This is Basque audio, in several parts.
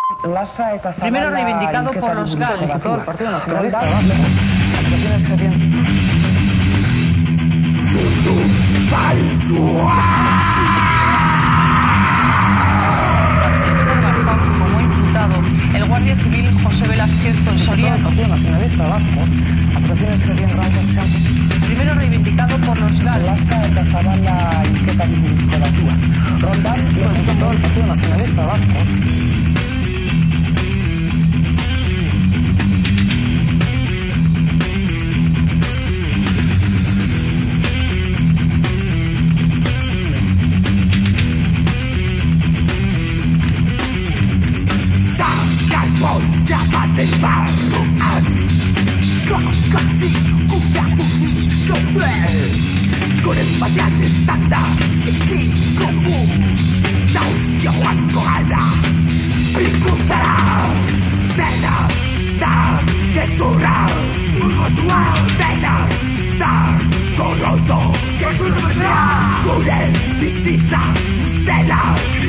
Primero reivindicado por los GAL. Todo el Partido Nacionalista Vasco. Como imputado, el guardia civil José Velázquez Soriano. Partido Nacionalista Vasco. Actuaciones que bien raras. Primero reivindicado por los GAL. Eta Zabala inketa diputatua. Rondan, todo el Partido Nacionalista Vasco. Llama del barro casi cuidado con el material estándar equipo la hostia Juan Corada preguntará nena da que surra ritual nena da corodo que surra cure visita stella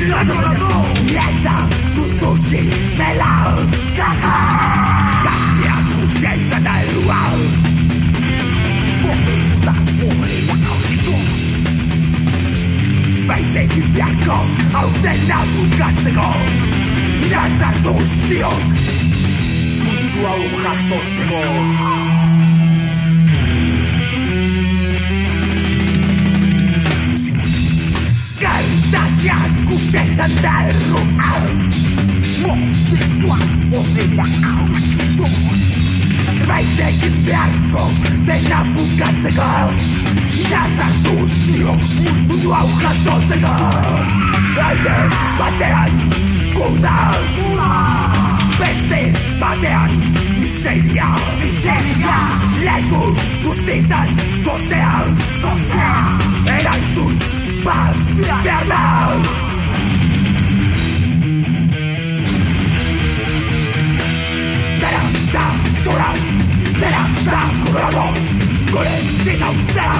la mano nieta tutusi mela caca cacia justicia del lugar la auditos veinte y blanco ordena bucático nada tostio mundo aguja sótico Cantaya justicia del lugar de la auditos veinte y blanco de la bucático nada tostio mundo aguja sótico batean cuidar peste batean miseria lego gustitan gozean erantzun bat behar da dela da zora dela da kurado gure zina ustera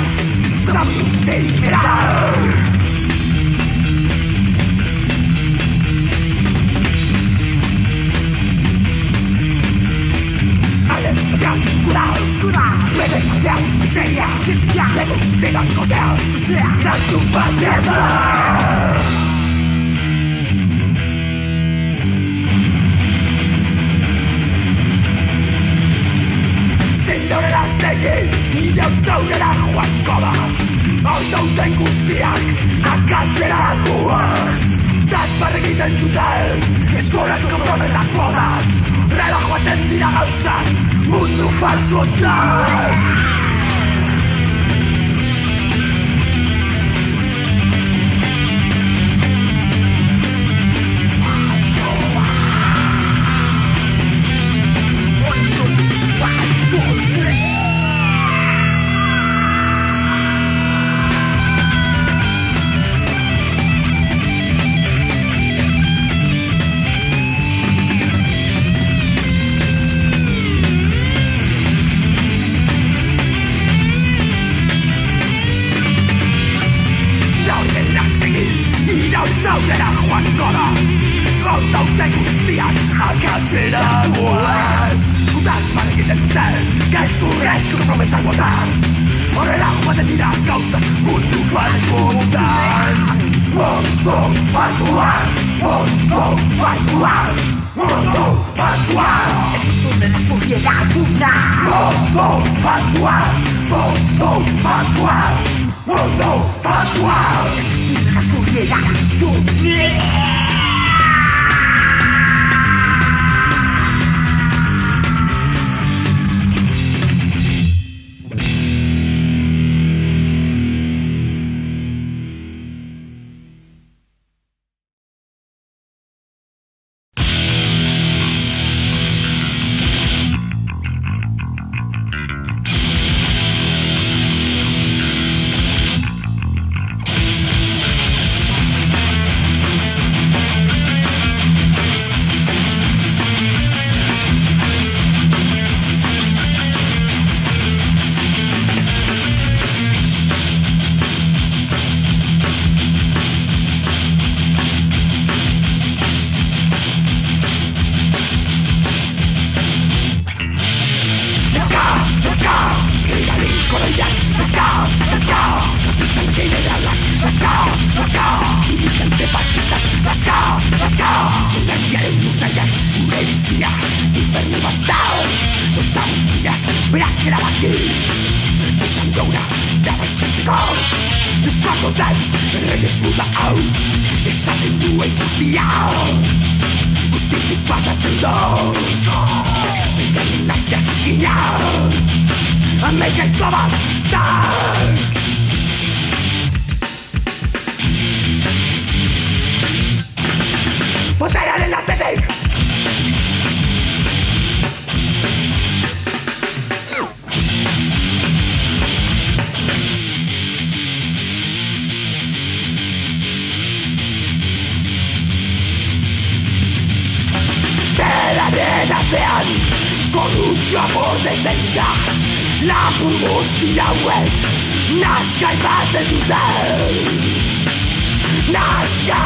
damu zikera Puede cambiar miseria le gusta gocear la tumba mierda Señorera seguir y autourera Juan Koba Autouten guztiak akatzerakoaz Daspar egiten duten gezorezko promesak podaz Rela joaten dira gauzak mundu faltsuotan Irautaurera Juan Koba Autouten guztiak akatzeragoaz Daspar egiten duten gezurrezko promesak botaz Horrela joaten dira gauzak mundu faltsuotan Mundu faltsuan Ez dut la zuriera duna Mundu faltsuan la zuriera duna dia inferno mortal. No sabes dia pra gravar aqui. Esta Sandora dava critical. Desfato da reputação. Essa lua industrial. Os que passa tudo. Na casquinha. A mesma esclava da. Botella nella tedec. Terra nella tean. Corrupción por detenta. La angustia wet. Nazca y bate tu del. Nazca.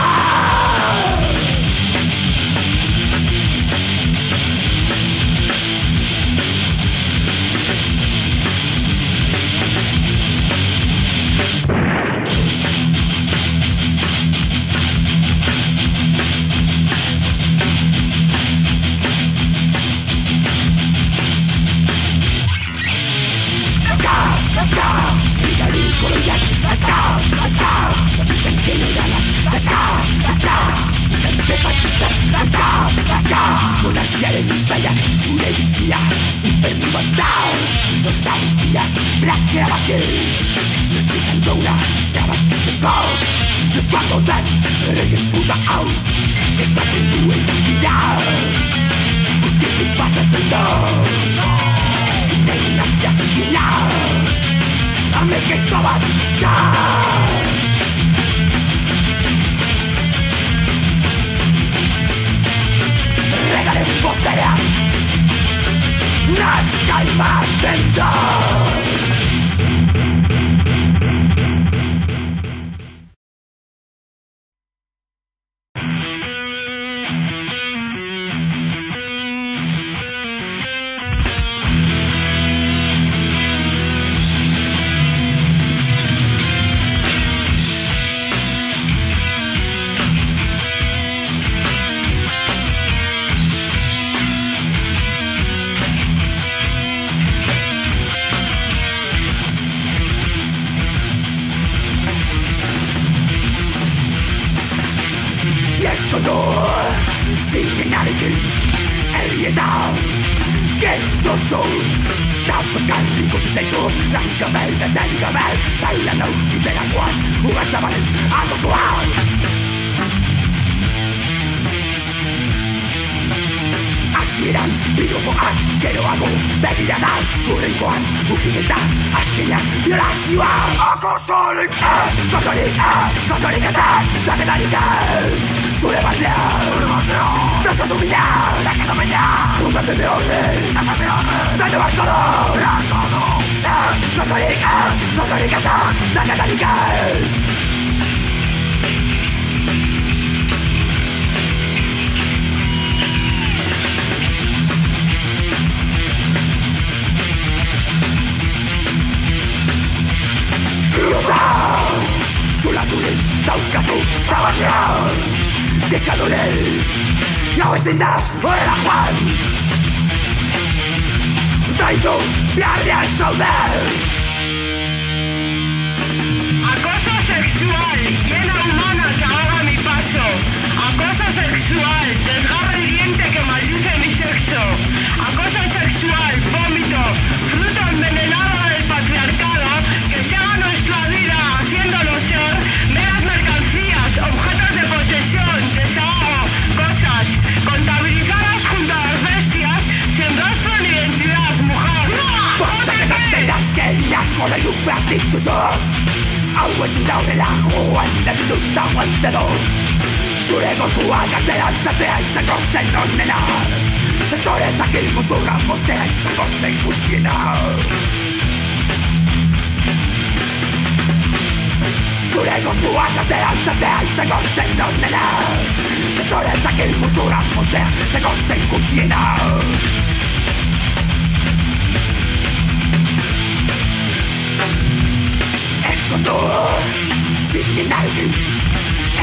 Sin nadie,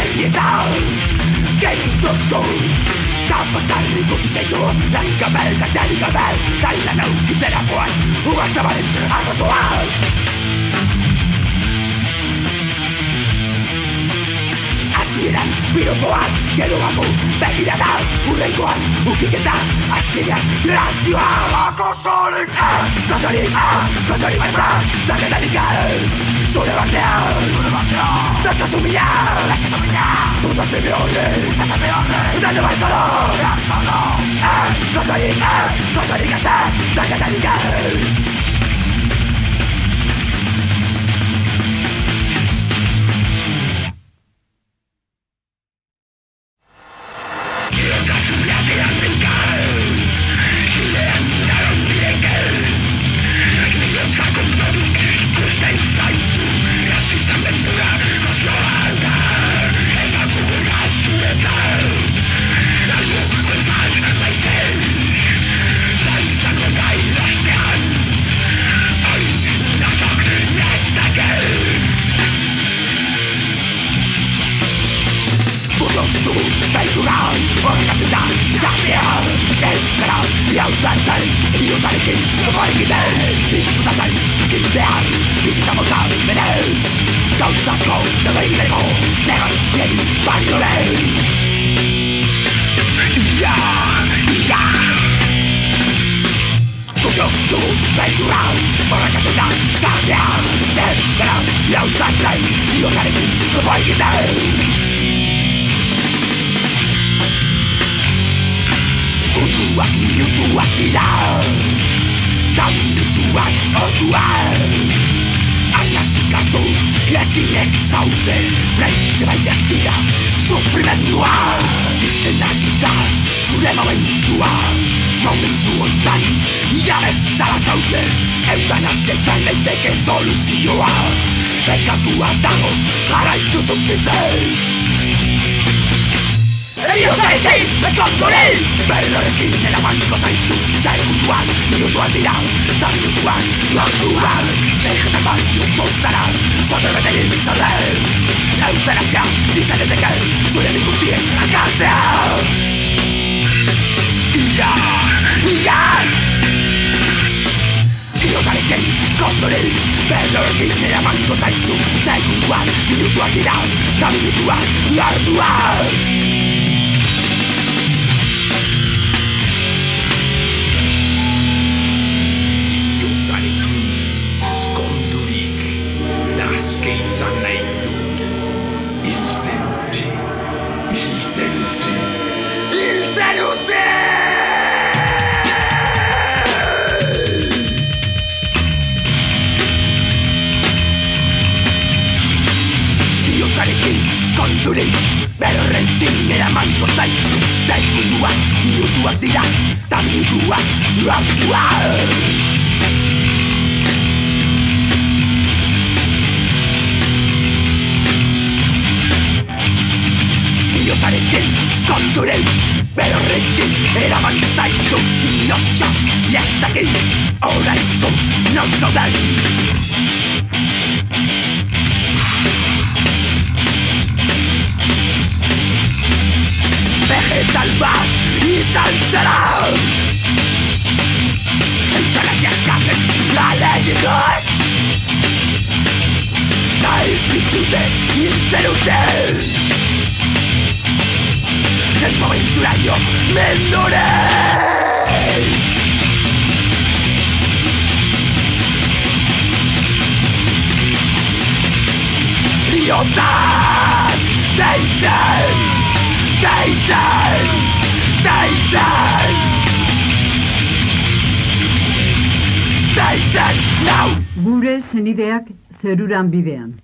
el miedo que hizo Tapatan ikusi senyum dan kabel tak jadi kabel dari lanau kita dapat ubah sabarin atau soal Hasieran piropoan gero aku begi dada urrengoan ukiketan azkenean relazioa Kosorik baitza Zagetarik ez zure barnean Dazkazu mina Puta zeme horre Dane baikolo Kosorik ez Zagetarik ez Gure senideak zeruran bidean.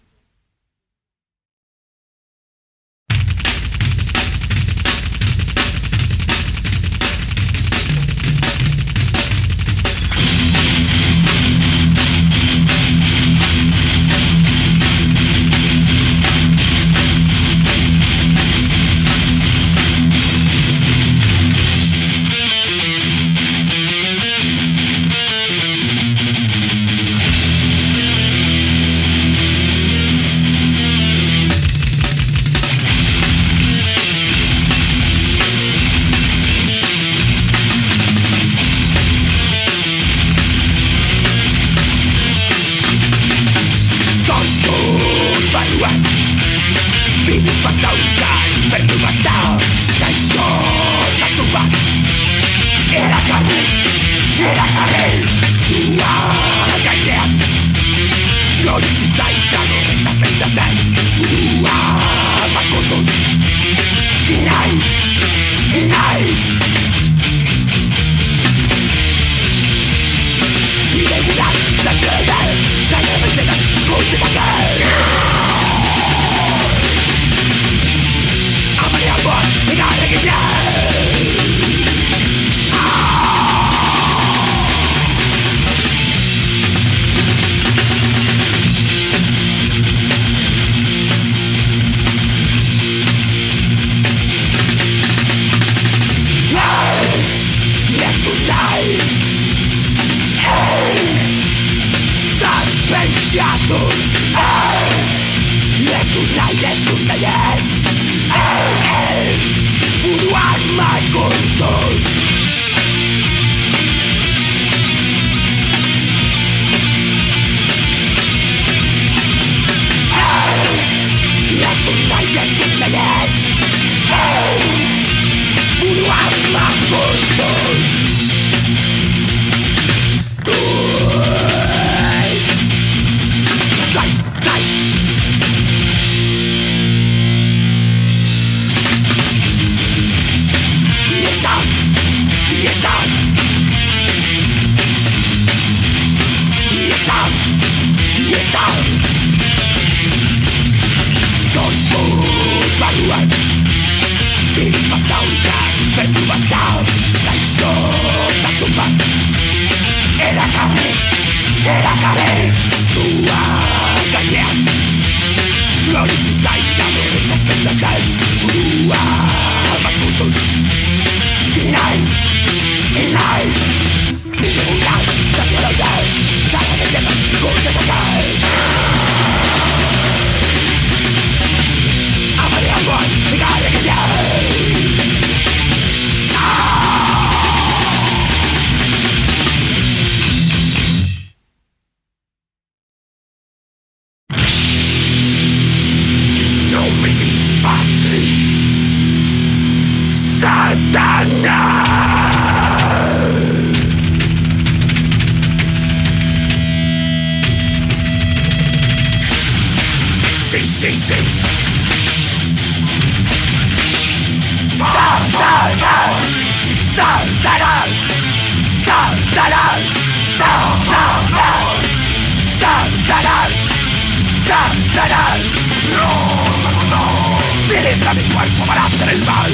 entra mi cuerpo para hacer el mal.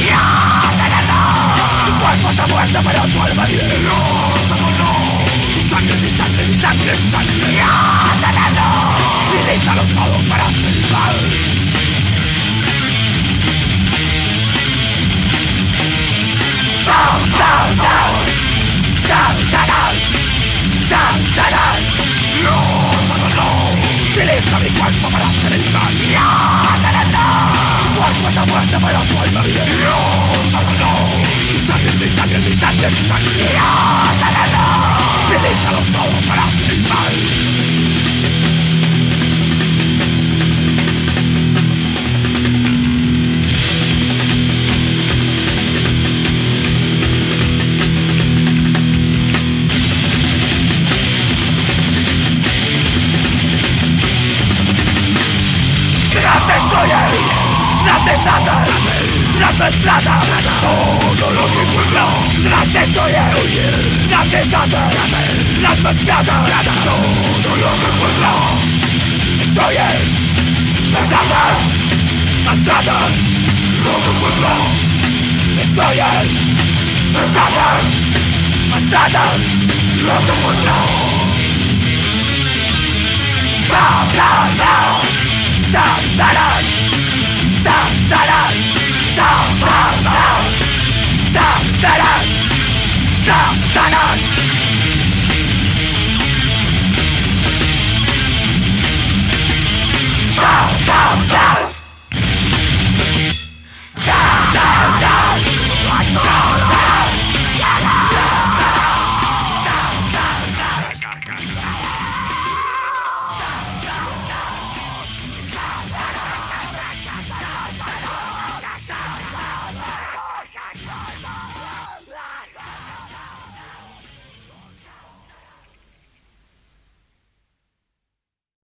Tu cuerpo está muerto, pero tu alma vive. Mi sangre, mi sangre, mi sangre, mi sangre. Utilízalo todo para hacer el mal. Satanás, Satanás, Satanás. Utiliza mi cuerpo para hacer el mal. Tu cuerpo está muerto, pero tu alma vive. Mi sangre, mi sangre, mi sangre, mi sangre. Utilízalo todo para hacer el mal. ¡No te satas! ¡No te tratas! Todo lo que encuentro ¡no te estoy! ¡No te satas! ¡No te tratas! Todo lo que encuentro estoy ¡me satas! ¡Me tratas! Lo que encuentro estoy ¡me satas! ¡Me tratas! Lo que encuentro ¡Satanás! ¡Satanás! Satanás! Satanás! Satanás! Satanás!